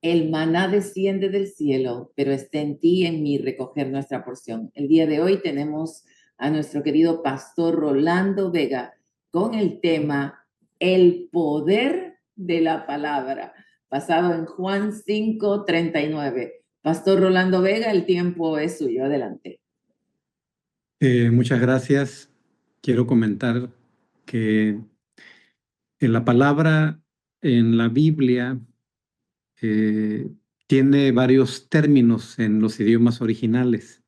El maná desciende del cielo, pero está en ti y en mí recoger nuestra porción. El día de hoy tenemos a nuestro querido pastor Rolando Vega con el tema El poder de la palabra, basado en Juan 5:39. Pastor Rolando Vega, el tiempo es suyo. Adelante. Muchas gracias. Quiero comentar que en la palabra en la Biblia eh, tiene varios términos en los idiomas originales.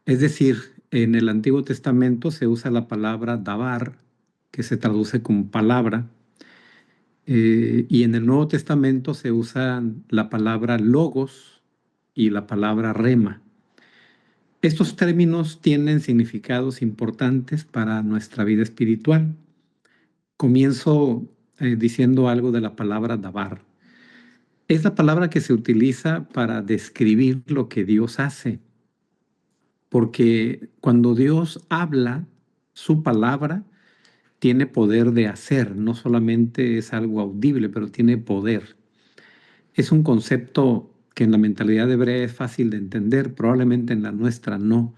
Es decir, en el Antiguo Testamento se usa la palabra dabar, que se traduce como palabra, y en el Nuevo Testamento se usan la palabra logos y la palabra rema. Estos términos tienen significados importantes para nuestra vida espiritual. Comienzo diciendo algo de la palabra dabar. Es la palabra que se utiliza para describir lo que Dios hace, porque cuando Dios habla, su palabra tiene poder de hacer, no solamente es algo audible, pero tiene poder. Es un concepto que en la mentalidad hebrea es fácil de entender, probablemente en la nuestra no,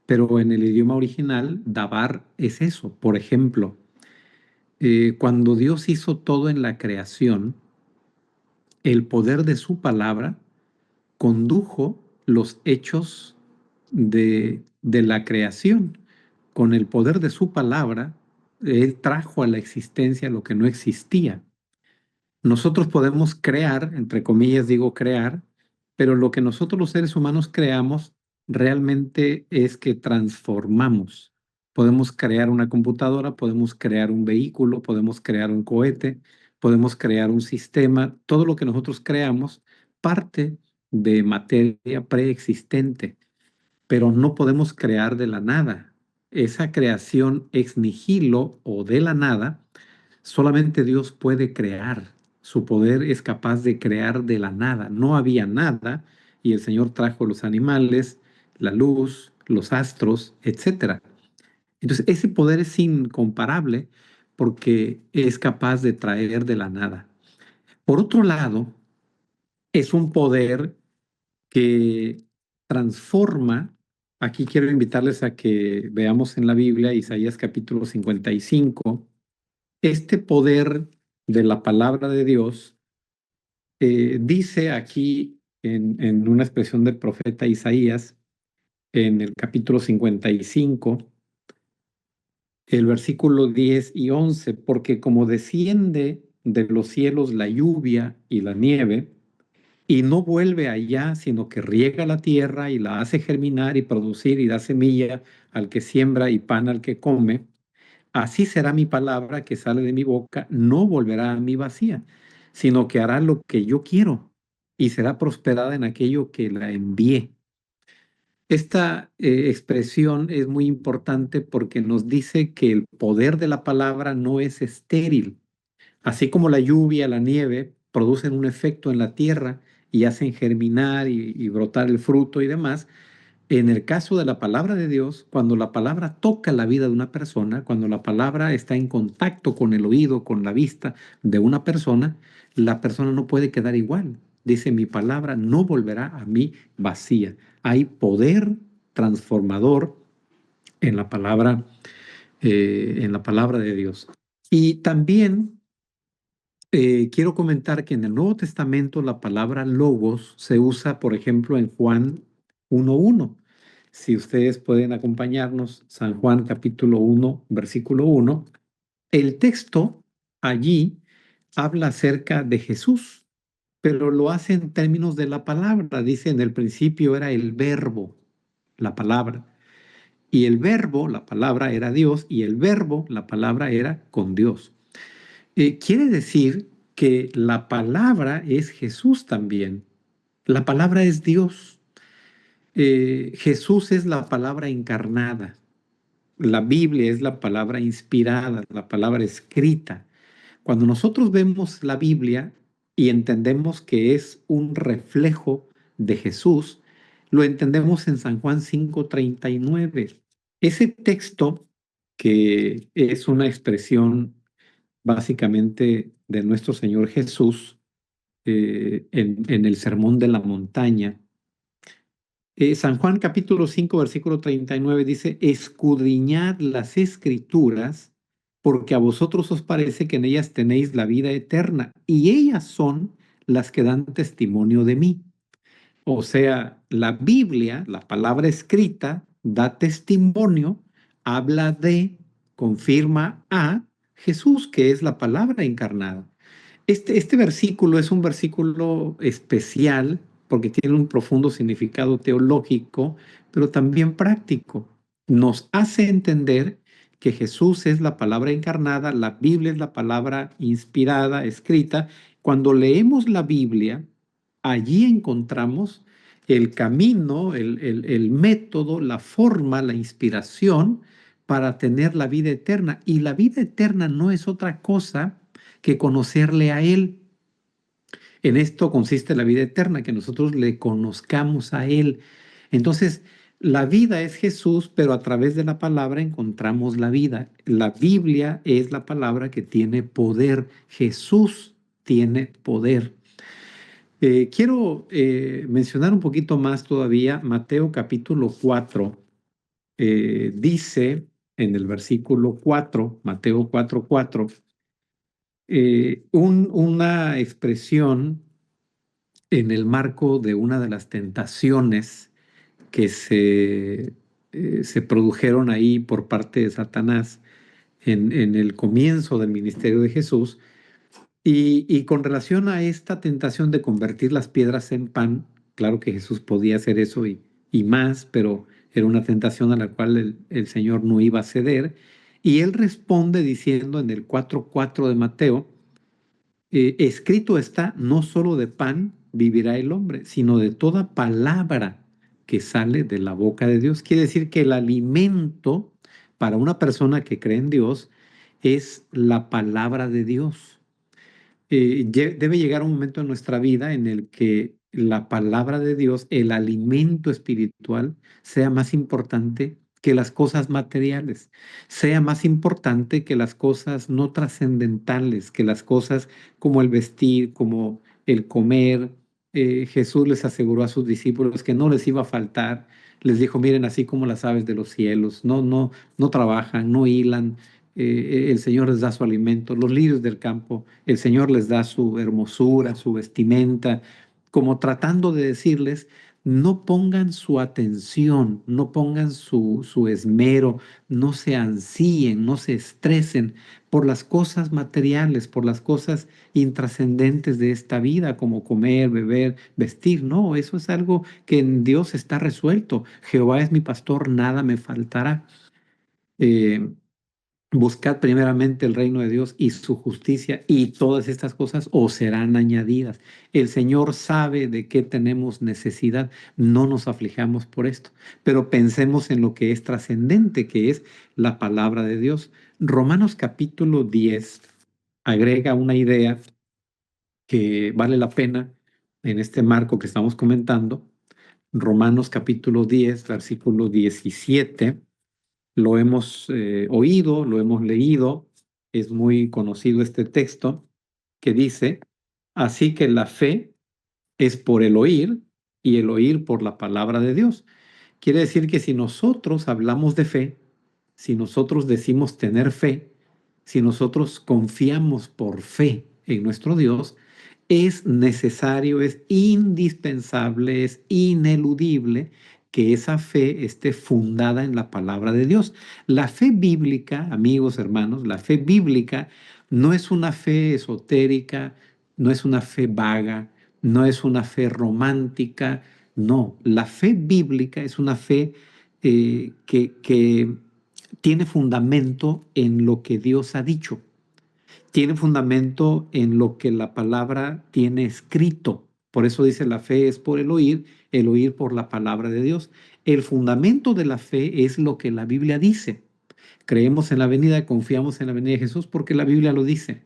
pero en el idioma original, dabar es eso. Por ejemplo, cuando Dios hizo todo en la creación, el poder de su palabra condujo los hechos de la creación. Con el poder de su palabra, Él trajo a la existencia lo que no existía. Nosotros podemos crear, entre comillas digo crear, pero lo que nosotros los seres humanos creamos realmente es que transformamos. Podemos crear una computadora, podemos crear un vehículo, podemos crear un cohete, podemos crear un sistema. Todo lo que nosotros creamos parte de materia preexistente, pero no podemos crear de la nada. Esa creación ex nihilo o de la nada, solamente Dios puede crear. Su poder es capaz de crear de la nada. No había nada y el Señor trajo los animales, la luz, los astros, etcétera. Entonces, ese poder es incomparable porque es capaz de traer de la nada. Por otro lado, es un poder que transforma. Aquí quiero invitarles a que veamos en la Biblia, Isaías capítulo 55, este poder de la palabra de Dios. Dice aquí en una expresión del profeta Isaías, en el capítulo 55, el versículo 10 y 11, porque como desciende de los cielos la lluvia y la nieve, y no vuelve allá, sino que riega la tierra y la hace germinar y producir y da semilla al que siembra y pan al que come, así será mi palabra que sale de mi boca, no volverá a mí vacía, sino que hará lo que yo quiero y será prosperada en aquello que la envié. Esta expresión es muy importante porque nos dice que el poder de la palabra no es estéril. Así como la lluvia, la nieve producen un efecto en la tierra y hacen germinar y brotar el fruto y demás, en el caso de la palabra de Dios, cuando la palabra toca la vida de una persona, cuando la palabra está en contacto con el oído, con la vista de una persona, la persona no puede quedar igual. Dice, mi palabra no volverá a mí vacía. Hay poder transformador en la palabra de Dios. Y también quiero comentar que en el Nuevo Testamento la palabra logos se usa, por ejemplo, en Juan 1:1. Si ustedes pueden acompañarnos, San Juan capítulo 1, versículo 1, el texto allí habla acerca de Jesús, pero lo hace en términos de la palabra. Dice, en el principio era el verbo, la palabra. Y el verbo, la palabra, era Dios, y el verbo, la palabra, era con Dios. Quiere decir que la palabra es Jesús también. La palabra es Dios. Jesús es la palabra encarnada. La Biblia es la palabra inspirada, la palabra escrita. Cuando nosotros vemos la Biblia y entendemos que es un reflejo de Jesús, lo entendemos en San Juan 5:39. Ese texto, que es una expresión básicamente de nuestro Señor Jesús, en el Sermón de la Montaña. San Juan capítulo 5 versículo 39 dice, escudriñad las escrituras, porque a vosotros os parece que en ellas tenéis la vida eterna, y ellas son las que dan testimonio de mí. O sea, la Biblia, la palabra escrita, da testimonio, habla de, confirma a Jesús, que es la palabra encarnada. Este versículo es un versículo especial porque tiene un profundo significado teológico, pero también práctico. Nos hace entender que Jesús es la palabra encarnada, la Biblia es la palabra inspirada, escrita. Cuando leemos la Biblia, allí encontramos el camino, el método, la forma, la inspiración para tener la vida eterna. Y la vida eterna no es otra cosa que conocerle a Él. En esto consiste la vida eterna, que nosotros le conozcamos a Él. Entonces, la vida es Jesús, pero a través de la palabra encontramos la vida. La Biblia es la palabra que tiene poder. Jesús tiene poder. Quiero mencionar un poquito más todavía. Mateo capítulo 4 dice en el versículo 4, Mateo 4, 4, una expresión en el marco de una de las tentaciones que se produjeron ahí por parte de Satanás en el comienzo del ministerio de Jesús. Y con relación a esta tentación de convertir las piedras en pan, claro que Jesús podía hacer eso y más, pero era una tentación a la cual el Señor no iba a ceder. Y él responde diciendo en el 4:4 de Mateo, escrito está, no solo de pan vivirá el hombre, sino de toda palabra que sale de la boca de Dios. Quiere decir que el alimento para una persona que cree en Dios es la palabra de Dios. Debe llegar un momento en nuestra vida en el que la palabra de Dios, el alimento espiritual, sea más importante que las cosas materiales, sea más importante que las cosas no trascendentales, que las cosas como el vestir, como el comer. Jesús les aseguró a sus discípulos que no les iba a faltar. Les dijo, miren, así como las aves de los cielos, no trabajan, no hilan, el Señor les da su alimento, los lirios del campo, el Señor les da su hermosura, su vestimenta, como tratando de decirles, no pongan su atención, no pongan su esmero, no se ansíen, no se estresen por las cosas materiales, por las cosas intrascendentes de esta vida, como comer, beber, vestir. No, eso es algo que en Dios está resuelto. Jehová es mi pastor, nada me faltará. Eh, Buscad primeramente el reino de Dios y su justicia, y todas estas cosas os serán añadidas. El Señor sabe de qué tenemos necesidad. No nos aflijamos por esto, pero pensemos en lo que es trascendente, que es la palabra de Dios. Romanos capítulo 10 agrega una idea que vale la pena en este marco que estamos comentando. Romanos capítulo 10 versículo 17. Lo hemos oído, lo hemos leído, es muy conocido este texto que dice, así que la fe es por el oír y el oír por la palabra de Dios. Quiere decir que si nosotros hablamos de fe, si nosotros decimos tener fe, si nosotros confiamos por fe en nuestro Dios, es necesario, es indispensable, es ineludible que esa fe esté fundada en la palabra de Dios. La fe bíblica, amigos, hermanos, la fe bíblica no es una fe esotérica, no es una fe vaga, no es una fe romántica, no. La fe bíblica es una fe que tiene fundamento en lo que Dios ha dicho, tiene fundamento en lo que la palabra tiene escrito. Por eso dice la fe es por el oír por la palabra de Dios. El fundamento de la fe es lo que la Biblia dice. Creemos en la venida, confiamos en la venida de Jesús porque la Biblia lo dice.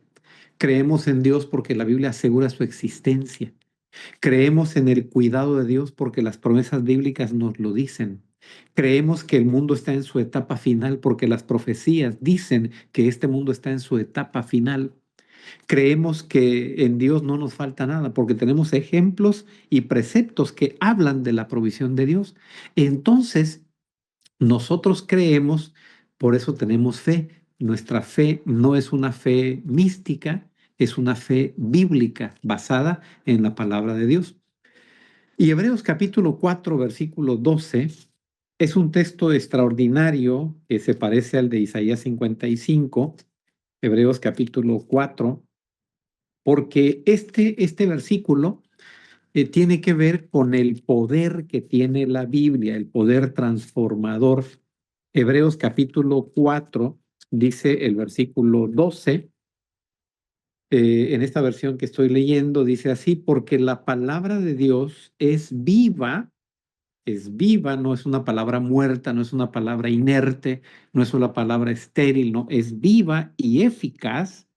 Creemos en Dios porque la Biblia asegura su existencia. Creemos en el cuidado de Dios porque las promesas bíblicas nos lo dicen. Creemos que el mundo está en su etapa final porque las profecías dicen que este mundo está en su etapa final. Creemos que en Dios no nos falta nada porque tenemos ejemplos y preceptos que hablan de la provisión de Dios. Entonces, nosotros creemos, por eso tenemos fe. Nuestra fe no es una fe mística, es una fe bíblica basada en la palabra de Dios. Y Hebreos capítulo 4, versículo 12, es un texto extraordinario que se parece al de Isaías 55, Hebreos capítulo 4, porque este versículo tiene que ver con el poder que tiene la Biblia, el poder transformador. Hebreos capítulo 4 dice el versículo 12, en esta versión que estoy leyendo, dice así, porque la palabra de Dios es viva, no es una palabra muerta, no es una palabra inerte, no es una palabra estéril, no, es viva y eficaz,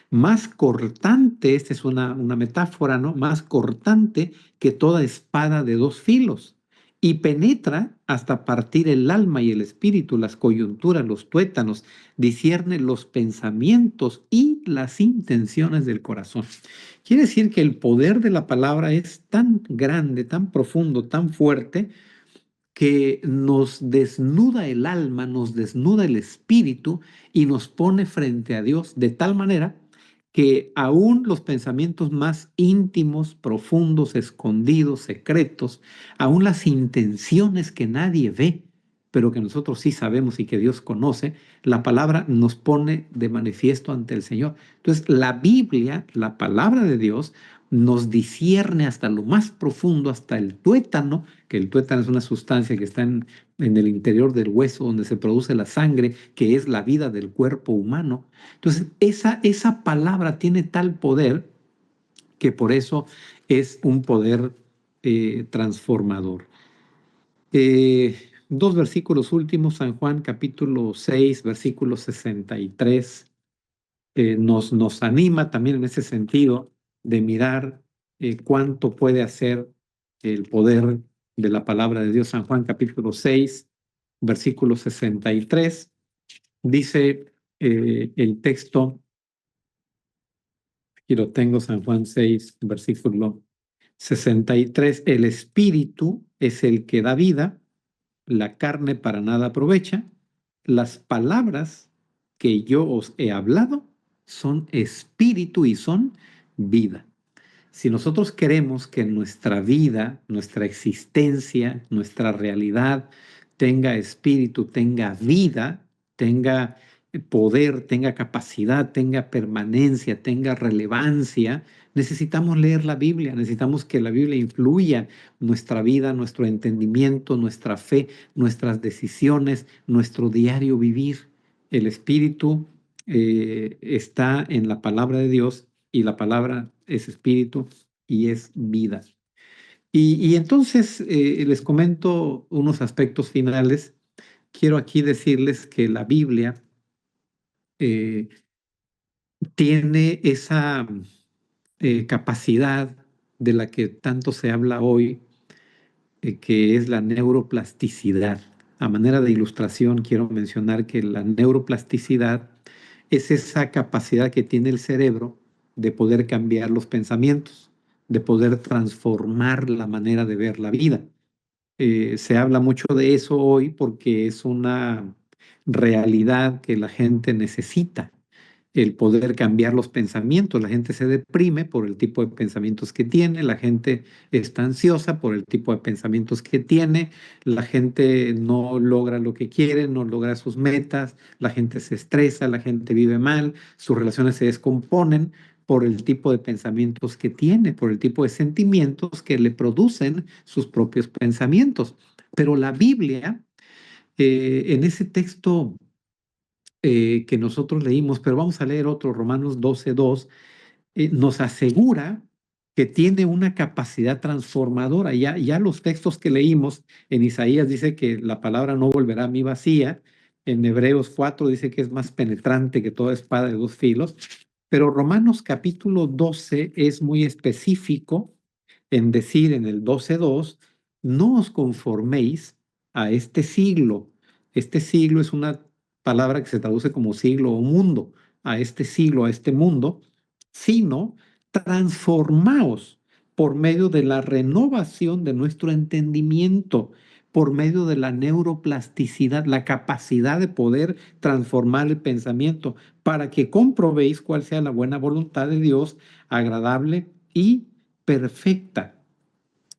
más cortante, esta es una metáfora, ¿no? Más cortante que toda espada de dos filos y penetra hasta partir el alma y el espíritu, las coyunturas, los tuétanos, discierne los pensamientos y las intenciones del corazón. Quiere decir que el poder de la palabra es tan grande, tan profundo, tan fuerte, que nos desnuda el alma, nos desnuda el espíritu y nos pone frente a Dios de tal manera que aún los pensamientos más íntimos, profundos, escondidos, secretos, aún las intenciones que nadie ve, pero que nosotros sí sabemos y que Dios conoce, la palabra nos pone de manifiesto ante el Señor. Entonces, la Biblia, la palabra de Dios, nos discierne hasta lo más profundo, hasta el tuétano, que el tuétano es una sustancia que está en el interior del hueso donde se produce la sangre, que es la vida del cuerpo humano. Entonces, esa palabra tiene tal poder que por eso es un poder transformador. Dos versículos últimos, San Juan capítulo 6, versículo 63, nos anima también en ese sentido de mirar cuánto puede hacer el poder de la palabra de Dios. San Juan capítulo 6, versículo 63, dice el texto, aquí lo tengo, San Juan 6, versículo 63, el espíritu es el que da vida, la carne para nada aprovecha, las palabras que yo os he hablado son espíritu y son vida. Si nosotros queremos que nuestra vida, nuestra existencia, nuestra realidad tenga espíritu, tenga vida, tenga poder, tenga capacidad, tenga permanencia, tenga relevancia, necesitamos leer la Biblia, necesitamos que la Biblia influya nuestra vida, nuestro entendimiento, nuestra fe, nuestras decisiones, nuestro diario vivir. El espíritu está en la palabra de Dios y la palabra es espíritu y es vida. Y entonces les comento unos aspectos finales. Quiero aquí decirles que la Biblia eh, tiene esa capacidad de la que tanto se habla hoy, que es la neuroplasticidad. A manera de ilustración, quiero mencionar que la neuroplasticidad es esa capacidad que tiene el cerebro de poder cambiar los pensamientos, de poder transformar la manera de ver la vida. Se habla mucho de eso hoy porque es una realidad que la gente necesita, el poder cambiar los pensamientos. La gente se deprime por el tipo de pensamientos que tiene, la gente está ansiosa por el tipo de pensamientos que tiene, la gente no logra lo que quiere, no logra sus metas, la gente se estresa, la gente vive mal, sus relaciones se descomponen por el tipo de pensamientos que tiene, por el tipo de sentimientos que le producen sus propios pensamientos. Pero la Biblia, en ese texto que nosotros leímos, pero vamos a leer otro, Romanos 12:2, nos asegura que tiene una capacidad transformadora. Ya los textos que leímos en Isaías dice que la palabra no volverá a mí vacía. En Hebreos 4 dice que es más penetrante que toda espada de dos filos. Pero Romanos capítulo 12 es muy específico en decir en el 12:2, no os conforméis a este siglo. Este siglo es una palabra que se traduce como siglo o mundo, a este siglo, a este mundo, sino transformaos por medio de la renovación de nuestro entendimiento, por medio de la neuroplasticidad, la capacidad de poder transformar el pensamiento, para que comprobéis cuál sea la buena voluntad de Dios, agradable y perfecta.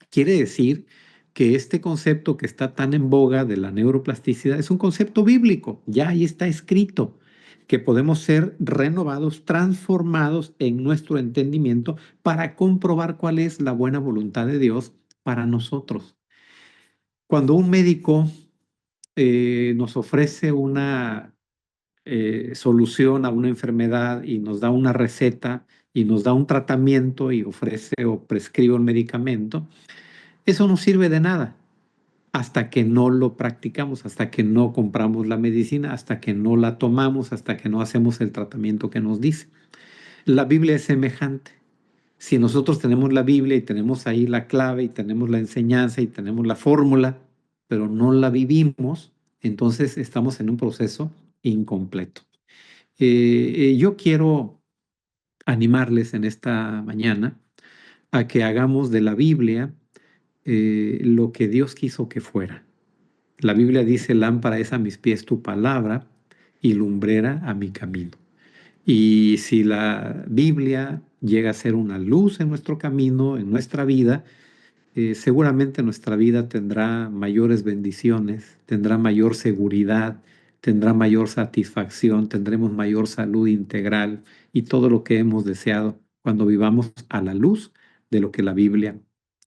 Quiere decir que este concepto que está tan en boga de la neuroplasticidad es un concepto bíblico, ya ahí está escrito, que podemos ser renovados, transformados en nuestro entendimiento para comprobar cuál es la buena voluntad de Dios para nosotros. Cuando un médico nos ofrece una solución a una enfermedad y nos da una receta y nos da un tratamiento y ofrece o prescribe un medicamento, eso no sirve de nada hasta que no lo practicamos, hasta que no compramos la medicina, hasta que no la tomamos, hasta que no hacemos el tratamiento que nos dice. La Biblia es semejante. Si nosotros tenemos la Biblia y tenemos ahí la clave y tenemos la enseñanza y tenemos la fórmula, pero no la vivimos, entonces estamos en un proceso incompleto. Yo quiero animarles en esta mañana a que hagamos de la Biblia lo que Dios quiso que fuera. La Biblia dice, lámpara es a mis pies tu palabra y lumbrera a mi camino. Y si la Biblia llega a ser una luz en nuestro camino, en nuestra vida, seguramente nuestra vida tendrá mayores bendiciones, tendrá mayor seguridad, tendrá mayor satisfacción, tendremos mayor salud integral y todo lo que hemos deseado cuando vivamos a la luz de lo que la Biblia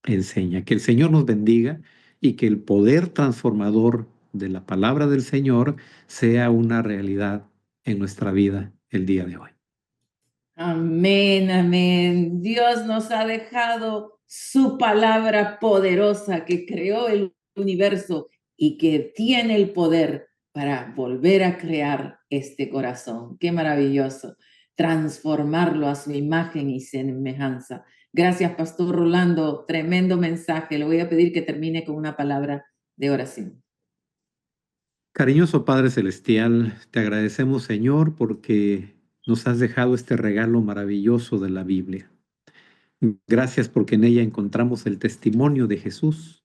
enseña. Que el Señor nos bendiga y que el poder transformador de la palabra del Señor sea una realidad en nuestra vida el día de hoy. Amén, amén. Dios nos ha dejado su palabra poderosa que creó el universo y que tiene el poder para volver a crear este corazón. Qué maravilloso. Transformarlo a su imagen y semejanza. Gracias, Pastor Rolando. Tremendo mensaje. Le voy a pedir que termine con una palabra de oración. Cariñoso Padre Celestial, te agradecemos, Señor, porque nos has dejado este regalo maravilloso de la Biblia. Gracias porque en ella encontramos el testimonio de Jesús,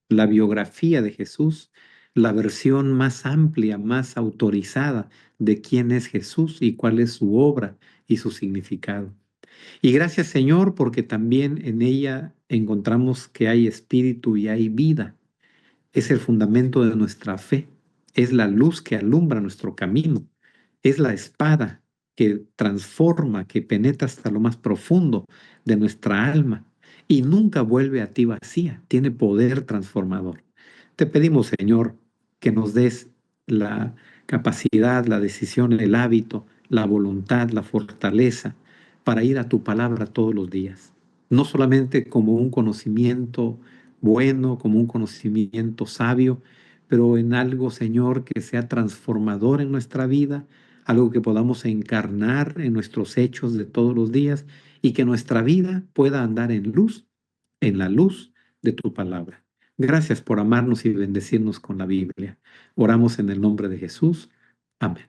la biografía de Jesús, la versión más amplia, más autorizada de quién es Jesús y cuál es su obra y su significado. Y gracias, Señor, porque también en ella encontramos que hay espíritu y hay vida. Es el fundamento de nuestra fe, es la luz que alumbra nuestro camino, es la espada que transforma, que penetra hasta lo más profundo de nuestra alma y nunca vuelve a ti vacía, tiene poder transformador. Te pedimos, Señor, que nos des la capacidad, la decisión, el hábito, la voluntad, la fortaleza para ir a tu palabra todos los días, no solamente como un conocimiento bueno, como un conocimiento sabio, pero en algo, Señor, que sea transformador en nuestra vida, algo que podamos encarnar en nuestros hechos de todos los días y que nuestra vida pueda andar en luz, en la luz de tu palabra. Gracias por amarnos y bendecirnos con la Biblia. Oramos en el nombre de Jesús. Amén.